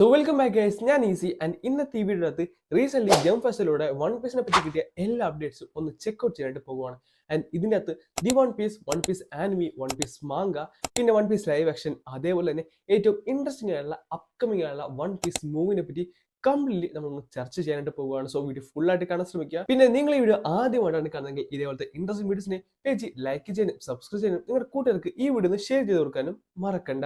So welcome back guys, ഞാൻ easy and ഇന്നത്തെ ഈ വീഡിയോനകത്ത് റീസെന്റ് ജംപ് ഫെസ്റ്റിലൂടെ വൺ പീസിനെ പറ്റി കിട്ടിയ എല്ലാ അപ്ഡേറ്റ്സും ഒന്ന് ചെക്ക്ഔട്ട് ചെയ്യാനായിട്ട് പോകുവാണ്. ആൻഡ് ഇതിൻ്റെ അകത്ത് the One Piece anime, One Piece manga, പിന്നെ വൺ പീസ് ലൈവ് ആക്ഷൻ, അതേപോലെ തന്നെ ഏറ്റവും ഇൻട്രസ്റ്റിംഗ് ആയിട്ടുള്ള അപ്കമിംഗ് ആയിട്ടുള്ള വൺ പീസ് മൂവിനെ പറ്റി കംപ്ലീറ്റ്ലി നമ്മളൊന്ന് ചർച്ച ചെയ്യാനായിട്ട് പോകുകയാണ്. സോ വീഡിയോ ഫുൾ ആയിട്ട് കാണാൻ ശ്രമിക്കുക. പിന്നെ നിങ്ങൾ ഈ വീഡിയോ ആദ്യമായിട്ടാണ് കാണുന്നതെങ്കിൽ ഇതേപോലത്തെ ഇൻട്രസ്റ്റിംഗ് വീഡിയോസിനെ പേജ് ലൈക്ക് ചെയ്യാനും സബ്സ്ക്രൈബ് ചെയ്യാനും നിങ്ങളുടെ കൂട്ടുകാർക്ക് ഈ വീഡിയോ ഒന്ന് ഷെയർ ചെയ്ത് കൊടുക്കാനും മറക്കണ്ട.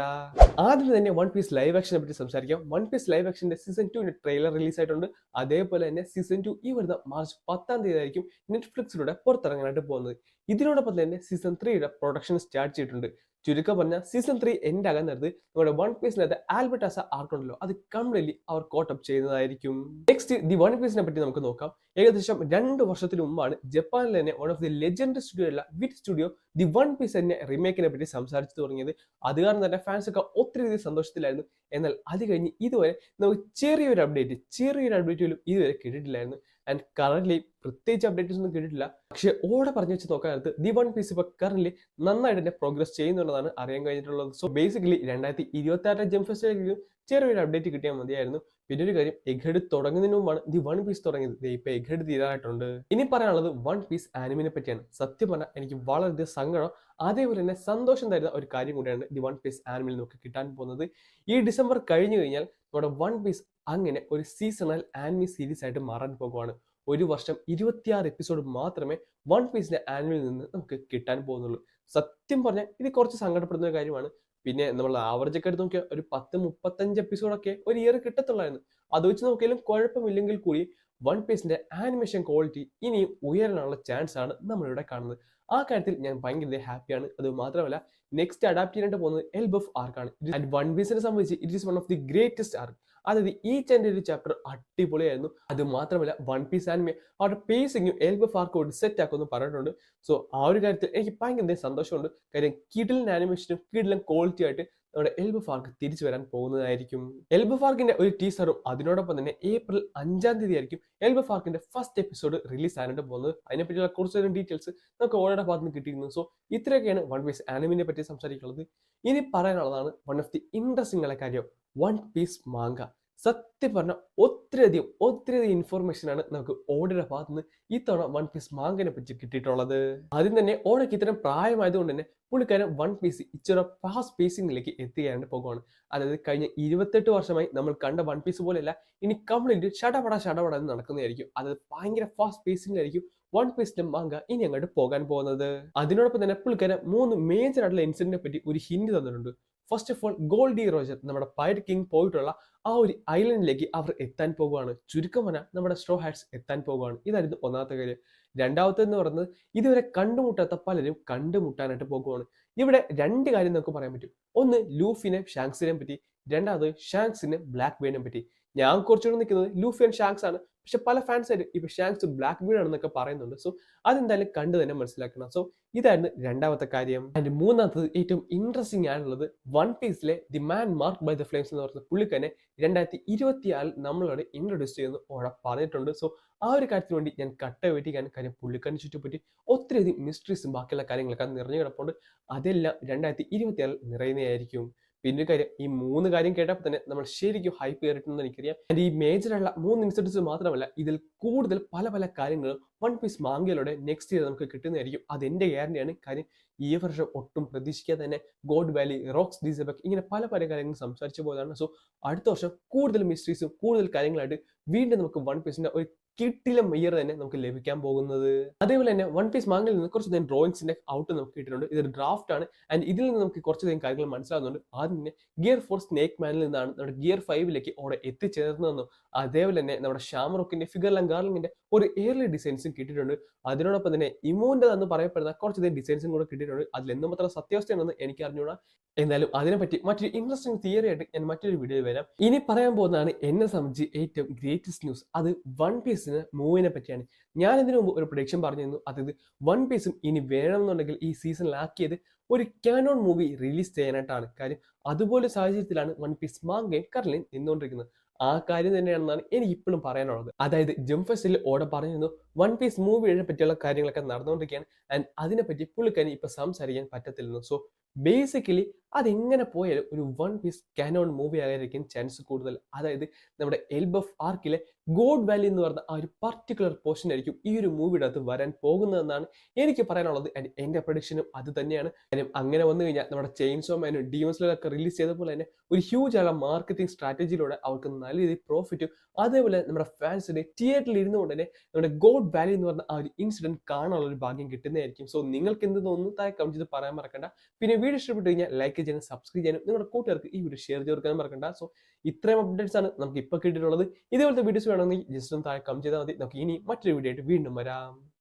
ആദ്യം തന്നെ വൺ പീസ് ലൈവ് ആക്ഷനെ പറ്റി സംസാരിക്കാം. വൺ പീസ് ലൈവ് ആക്ഷന്റെ സീസൺ 2 ട്രെയിലർ റിലീസ് ആയിട്ടുണ്ട്. അതേപോലെ തന്നെ സീസൺ 2 ഈ വരുന്ന മാർച്ച് 10 ആയിരിക്കും നെറ്റ്ഫ്ലിക്സിലൂടെ പുറത്തിറങ്ങാനായിട്ട് പോകുന്നത്. ഇതിനോടൊപ്പം തന്നെ സീസൺ 3 പ്രൊഡക്ഷൻ സ്റ്റാർട്ട് ചെയ്തിട്ടുണ്ട്. ചുരുക്കം പറഞ്ഞാൽ സീസൺ 3 എൻഡ് ആകാൻ നേരത്ത് നമ്മുടെ വൺ പീസിനകത്ത് ആൽബർട്ടാസ ആർക്ക് ഉണ്ടല്ലോ, അത് കംപ്ലീറ്റ്ലി അവർ കോട്ടപ്പ് ചെയ്യുന്നതായിരിക്കും. നെക്സ്റ്റ് ദി വൺ പീസിനെ പറ്റി നമുക്ക് നോക്കാം. ഏകദേശം 2 വർഷത്തിന് മുമ്പാണ് ജപ്പാനിൽ തന്നെ one of the legend studio ഉള്ള വിറ്റ് സ്റ്റുഡിയോ ദി വൺ പീസ് തന്നെ റീമേക്കിനെ പറ്റി സംസാരിച്ചു തുടങ്ങിയത്. അത് കാരണം തന്നെ ഫാൻസ് ഒക്കെ ഒത്തിരി സന്തോഷത്തിലായിരുന്നു. എന്നാൽ അത് കഴിഞ്ഞ് ഇതുവരെ നമുക്ക് ചെറിയൊരു അപ്ഡേറ്റ് പോലും ഇതുവരെ കിട്ടിയിട്ടില്ലായിരുന്നു. ആൻഡ് കറന്റ് പ്രത്യേകിച്ച് അപ്ഡേറ്റ്സ് ഒന്നും കിട്ടിയിട്ടില്ല. പക്ഷെ ഓടെ പറഞ്ഞു വെച്ച് നോക്കാനകത്ത് ദി വൺ പീസ് ഇപ്പൊ കറന്റ് നന്നായിട്ട് തന്നെ പ്രോഗ്രസ് ചെയ്യുന്നുള്ളതാണ് അറിയാൻ കഴിഞ്ഞിട്ടുള്ളത്. സോ ബേസിക്കലി 2026 ജംപ് ഫെസ്റ്റിലേക്ക് ചെറിയൊരു അപ്ഡേറ്റ് കിട്ടിയാൽ മതിയായിരുന്നു. പിന്നെ ഒരു കാര്യം, എഗ്ഹെഡ് തുടങ്ങുന്നതിന് മുമ്പാണ് ദി വൺ പീസ് തുടങ്ങിയത്. ഇപ്പൊ എഗ്ഹെഡ് തീരാറായിട്ടുണ്ട്. ഇനി പറയാനുള്ളത് വൺ പീസ് ആനിമിനെ പറ്റിയാണ്. സത്യം പറഞ്ഞാൽ എനിക്ക് വളരെയധികം സങ്കടം, അതേപോലെ തന്നെ സന്തോഷം തരുന്ന ഒരു കാര്യം കൂടിയാണ് ദി വൺ പീസ് ആനിമിൽ നമുക്ക് കിട്ടാൻ പോകുന്നത്. ഈ ഡിസംബർ കഴിഞ്ഞു കഴിഞ്ഞാൽ നമ്മുടെ വൺ പീസ് അങ്ങനെ ഒരു സീസണൽ ആനിമി സീരീസ് ആയിട്ട് മാറാൻ പോകുവാണ്. ഒരു വർഷം 26 എപ്പിസോഡ് മാത്രമേ വൺ പീസിന്റെ ആനിമിൽ നിന്ന് നമുക്ക് കിട്ടാൻ പോകുന്നുള്ളൂ. സത്യം പറഞ്ഞാൽ ഇത് കുറച്ച് സങ്കടപ്പെടുന്ന ഒരു കാര്യമാണ്. പിന്നെ നമ്മൾ ആവറേജ് ഒക്കെ എടുത്ത് നോക്കിയാൽ ഒരു 10-35 എപ്പിസോഡൊക്കെ ഒരു ഇയർ കിട്ടത്തുള്ളായിരുന്നു. അത് വെച്ച് നോക്കിയാലും കുഴപ്പമില്ലെങ്കിൽ കൂടി വൺ പീസിന്റെ ആനിമേഷൻ ക്വാളിറ്റി ഇനിയും ഉയരാനുള്ള ചാൻസ് ആണ് നമ്മളിവിടെ കാണുന്നത്. ആ കാര്യത്തിൽ ഞാൻ ഭയങ്കര ഹാപ്പിയാണ്. അത് മാത്രമല്ല, നെക്സ്റ്റ് അഡാപ്റ്റ് ചെയ്യാനായിട്ട് പോകുന്നത് എൽബഫ് ആർക്കാണ്. ആൻഡ് വൺ പീസിനെ സംബന്ധിച്ച് it is one of the greatest arc. അതായത് ഈച്ച് ആൻഡ് ഒരു ചാപ്റ്റർ അടിപൊളിയായിരുന്നു. അത് മാത്രമല്ല, വൺ പീസ് ആനിമെ അവരുടെ പേസിങ്ങും എൽബഫ് ആർക്കോട് സെറ്റ് ആക്കുമെന്ന് പറഞ്ഞിട്ടുണ്ട്. സോ ആ ഒരു കാര്യത്തിൽ എനിക്ക് ഭയങ്കര സന്തോഷമുണ്ട്. കാര്യം കിഡിലൻ ആനിമേഷനും കിഡിലൻ ക്വാളിറ്റി ആയിട്ട് നമ്മുടെ എൽബഫ് ആർക്ക് തിരിച്ചു വരാൻ പോകുന്നതായിരിക്കും. എൽബഫ് ആർക്കിന്റെ ഒരു ടീസറും അതിനോടൊപ്പം തന്നെ ഏപ്രിൽ 5 ആയിരിക്കും എൽബഫ് ആർക്കിന്റെ ഫസ്റ്റ് എപ്പിസോഡ് റിലീസ് ആനായിട്ട് പോകുന്നത്. അതിനെപ്പറ്റിയുള്ള കുറച്ച് ഡീറ്റെയിൽസ് നമുക്ക് ഓരോ ഭാഗത്ത് നിന്ന് കിട്ടിയിരുന്നു. സോ ഇത്രയൊക്കെയാണ് വൺ പീസ് ആനിമിനെ പറ്റി സംസാരിക്കുന്നത്. ഇനി പറയാനുള്ളതാണ് വൺ ഓഫ് ദി ഇൻട്രസ്റ്റിംഗ് ആയ കാര്യം, വൺ പീസ് മാങ്ക. സത്യം പറഞ്ഞാൽ ഒത്തിരി ഇൻഫോർമേഷൻ ആണ് നമുക്ക് ഓടയുടെ ഭാഗത്ത് നിന്ന് ഇത്തവണ വൺ പീസ് മാങ്കിനെ പറ്റി കിട്ടിയിട്ടുള്ളത്. ആദ്യം തന്നെ ഓടയ്ക്ക് ഇത്തരം പ്രായമായതുകൊണ്ട് തന്നെ പുള്ളിക്കാരൻ വൺ പീസ് ഇച്ചിരി ഫാസ്റ്റ് പേസിംഗിലേക്ക് എത്തിക്കാനായിട്ട് പോകുകയാണ്. അതായത് കഴിഞ്ഞ 28 വർഷമായി നമ്മൾ കണ്ട വൺ പീസ് പോലെയല്ല, ഇനി കംപ്ലീറ്റ് ഷടപട എന്ന് നടക്കുന്നതായിരിക്കും. അത് ഭയങ്കര ഫാസ്റ്റ് പേസിംഗിലായിരിക്കും വൺ പീസിന്റെ മാങ്ക ഇനി അങ്ങോട്ട് പോകാൻ പോകുന്നത്. അതിനോടൊപ്പം തന്നെ പുള്ളിക്കാരൻ 3 മേജർ ആയിട്ടുള്ള ഇൻസിഡന്റിനെ പറ്റി ഒരു ഹിന്റ് തന്നിട്ടുണ്ട്. First of all, Gol D Roger നമ്മുടെ പൈററ്റ് കിങ് പോയിട്ടുള്ള ആ ഒരു ഐലൻഡിലേക്ക് അവർ എത്താൻ പോകുകയാണ്. ചുരുക്കം പറഞ്ഞാൽ നമ്മുടെ സ്ട്രോ ഹാറ്റ്സ് എത്താൻ പോകുകയാണ്. ഇതായിരുന്നു ഒന്നാമത്തെ കാര്യം. രണ്ടാമത്തെന്ന് പറയുന്നത്, ഇതുവരെ കണ്ടുമുട്ടാത്ത പലരും കണ്ടുമുട്ടാനായിട്ട് പോകുകയാണ്. ഇവിടെ 2 കാര്യം നമുക്ക് പറയാൻ പറ്റും. ഒന്ന് ലൂഫിനെ ഷാങ്സിനെ പറ്റി, രണ്ടാമത് ഷാങ്സിനെ ബ്ലാക്ക് ബീഡിനെ പറ്റി. ഞാൻ കുറച്ചുകൂടെ നിൽക്കുന്നത് ലൂഫി ആൻഡ് ഷാങ്സ് ആണ്. പക്ഷെ പല ഫാൻസായിട്ട് ഇപ്പൊ ഷാങ്സ് ബ്ലാക്ക് ബീഡ് ആണെന്നൊക്കെ പറയുന്നുണ്ട്. സോ അതെന്തായാലും കണ്ടു തന്നെ മനസ്സിലാക്കണം. സോ ഇതായിരുന്നു രണ്ടാമത്തെ കാര്യം. ആൻഡ് മൂന്നാമത്തത് ഏറ്റവും ഇൻട്രസ്റ്റിംഗ് ആയിട്ടുള്ളത്, വൺ പീസിലെ the man mark by the flames എന്ന് പറയുന്ന പുള്ളിക്കാരനെ 2024 നമ്മളോട് ഇൻട്രൊഡ്യൂസ് ചെയ്യുന്നു ഓടെ പറഞ്ഞിട്ടുണ്ട്. സോ ആ ഒരു കാര്യത്തിന് വേണ്ടി ഞാൻ കട്ട വെട്ടിക്കാൻ, കാര്യം പുള്ളിക്കാരനെ ചുറ്റിപ്പറ്റി ഒത്തിരിയധികം മിസ്റ്ററീസും ബാക്കിയുള്ള കാര്യങ്ങളൊക്കെ നിറഞ്ഞു കിടപ്പുണ്ട്. അതെല്ലാം 2026 നിറയുന്നതായിരിക്കും. പിന്നെ ഒരു കാര്യം, ഈ 3 കാര്യം കേട്ടപ്പോൾ തന്നെ നമ്മൾ ശരിക്കും ഹൈപ്പ് കയറിയിട്ടുണ്ടെന്ന് എനിക്കറിയാം. ആൻഡ് ഈ മേജറായുള്ള 3 ഇൻസിഡൻസ് മാത്രമല്ല, ഇതിൽ കൂടുതൽ പല കാര്യങ്ങളും വൺ പീസ് മാങ്കയിലൂടെ നെക്സ്റ്റ് ഇയർ നമുക്ക് കിട്ടുന്നതായിരിക്കും. അതെന്റെ ഗ്യാരണ്ടിയാണ്. കാര്യം ഈ വർഷം ഒട്ടും പ്രതീക്ഷിക്കാതെ തന്നെ ഗോഡ് വാലി, റോക്സ് ഡിസബക്, ഇങ്ങനെ പല കാര്യങ്ങളും സംസാരിച്ചു പോയതാണ്. സോ അടുത്ത വർഷം കൂടുതൽ മിസ്റ്ററീസും കൂടുതൽ കാര്യങ്ങളായിട്ട് വീണ്ടും നമുക്ക് വൺ പീസിന്റെ ഒരു കിട്ടിലം ഇയർ തന്നെ നമുക്ക് ലഭിക്കാൻ പോകുന്നത്. അതേപോലെ തന്നെ വൺ പീസ് മാങ്കയിൽ നിന്ന് കുറച്ചധികം ഡ്രോയിങ്സിന്റെ ഔട്ട് നമുക്ക് കിട്ടിയിട്ടുണ്ട്. ഇതൊരു ഡ്രാഫ്റ്റ് ആണ്. ആൻഡ് ഇതിൽ നിന്ന് നമുക്ക് കുറച്ചധികം കാര്യങ്ങൾ മനസ്സിലാകുന്നുണ്ട്. ആദ്യം തന്നെ ഗിയർ 4 സ്നേക്ക് മാനിൽ നിന്നാണ് നമ്മുടെ ഗിയർ 5ലേക്ക് അവിടെ എത്തിച്ചേർന്നതെന്നും, അതേപോലെ തന്നെ നമ്മുടെ ഷാമറോക്കിന്റെ ഫിഗർലം ഗാർലിങ്ങിന്റെ ഒരു ഏർലി ഡിസൈൻസും കിട്ടിയിട്ടുണ്ട്. അതിനോടൊപ്പം തന്നെ ഇമോന്റെ എന്ന് പറയപ്പെടുന്ന കുറച്ചധികം ഡിസൈൻസും കൂടെ കിട്ടിയിട്ടുണ്ട്. അതിൽ എന്തുമാത്രം സത്യാവസ്ഥയാണെന്ന് എനിക്ക് അറിഞ്ഞുകൂടാ. എന്തായാലും അതിനെപ്പറ്റി മറ്റൊരു ഇൻട്രസ്റ്റിംഗ് തിയറി ആയിട്ട് ഞാൻ മറ്റൊരു വീഡിയോയിൽ വരാം. ഇനി പറയാൻ പോകുന്നതാണ് എന്നെ സംബന്ധിച്ച് ഏറ്റവും ഗ്രേറ്റസ്റ്റ് ന്യൂസ്. അത് വൺ പീസിന് മൂവിനെ പറ്റിയാണ്. ഞാൻ ഇതിനു മുമ്പ് ഒരു പ്രൊഡിക്ഷൻ പറഞ്ഞിരുന്നു. അതായത് വൺ പീസും ഇനി വേണമെന്നുണ്ടെങ്കിൽ ഈ സീസണിലാക്കിയത് ഒരു കാനോൺ മൂവി റിലീസ് ചെയ്യാനായിട്ടാണ്. കാര്യം അതുപോലെ സാഹചര്യത്തിലാണ് വൺ പീസ് മാങ്കയും കറന്റ് നിന്നുകൊണ്ടിരിക്കുന്നത്. ആ കാര്യം തന്നെയാണെന്നാണ് എനിക്ക് ഇപ്പോഴും പറയാനുള്ളത്. അതായത് ജംപ് ഫെസ്റ്റിൽ ഓടെ പറഞ്ഞിരുന്നു വൺ പീസ് മൂവിയെ പറ്റിയുള്ള കാര്യങ്ങളൊക്കെ നടന്നുകൊണ്ടിരിക്കുകയാണ്. ആൻഡ് അതിനെപ്പറ്റി പുള്ളിക്കാരി ഇപ്പൊ സംസാരിക്കാൻ പറ്റത്തില്ലെന്ന്. സോ ബേസിക്കലി അതെങ്ങനെ പോയാലും ഒരു വൺ പീസ് കാനോൺ മൂവി ആയിരിക്കും ചാൻസ് കൂടുതൽ. അതായത് നമ്മുടെ എൽബഫ് ആർക്കിലെ ഗോഡ് വാലി എന്ന് പറഞ്ഞ ആ ഒരു പർട്ടിക്കുലർ പോർഷൻ ആയിരിക്കും ഈ ഒരു മൂവിയുടെ അകത്ത് വരാൻ പോകുന്നതെന്നാണ് എനിക്ക് പറയാനുള്ളത്. ആൻഡ് എൻ്റെ പ്രഡിക്ഷനും അത് തന്നെയാണ്. കാര്യം അങ്ങനെ വന്നു കഴിഞ്ഞാൽ നമ്മുടെ ചെയിൻസോ മാനും ഡീമൺ സ്ലേയറൊക്കെ റിലീസ് ചെയ്ത പോലെ തന്നെ ഒരു ഹ്യൂജ് ആയ മാർക്കറ്റിംഗ് സ്ട്രാറ്റജിയിലൂടെ അവർക്ക് നല്ല രീതിയിൽ പ്രോഫിറ്റും അതേപോലെ നമ്മുടെ ഫാൻസിന് തിയേറ്ററിൽ ഇരുന്നുകൊണ്ട് തന്നെ നമ്മുടെ ഗോഡ് വാലി എന്ന് പറഞ്ഞ ആ ഒരു ഇൻസിഡന്റ് കാണാനുള്ള ഒരു ഭാഗ്യം കിട്ടുന്നതായിരിക്കും. സോ നിങ്ങൾക്ക് എന്ത് തോന്നുന്നു താഴെ കമന്റ് ചെയ്ത് പറയാൻ മറക്കണ്ട. പിന്നെ വീഡിയോ ഇഷ്ടപ്പെട്ടു കഴിഞ്ഞാൽ ലൈക്ക് ചെയ്യാനും സബ്സ്ക്രൈബ് ചെയ്യാനും നിങ്ങളുടെ കൂട്ടുകാർക്ക് ഈ വീഡിയോ ഷെയർ ചെയ്ത് കൊടുക്കാനും മറക്കണ്ട. സോ ഇത്രയും അപ്ഡേറ്റ്സ് ആണ് നമുക്ക് ഇപ്പോൾ കിട്ടിയിട്ടുള്ളത്. ഇതേപോലത്തെ വീഡിയോസ് വേണമെങ്കിൽ ജസ്റ്റ് ഒന്ന് താഴെ കമന്റ് ചെയ്താൽ മതി. നമുക്ക് ഇനി മറ്റൊരു വീഡിയോ ആയിട്ട് വീണ്ടും വരാം.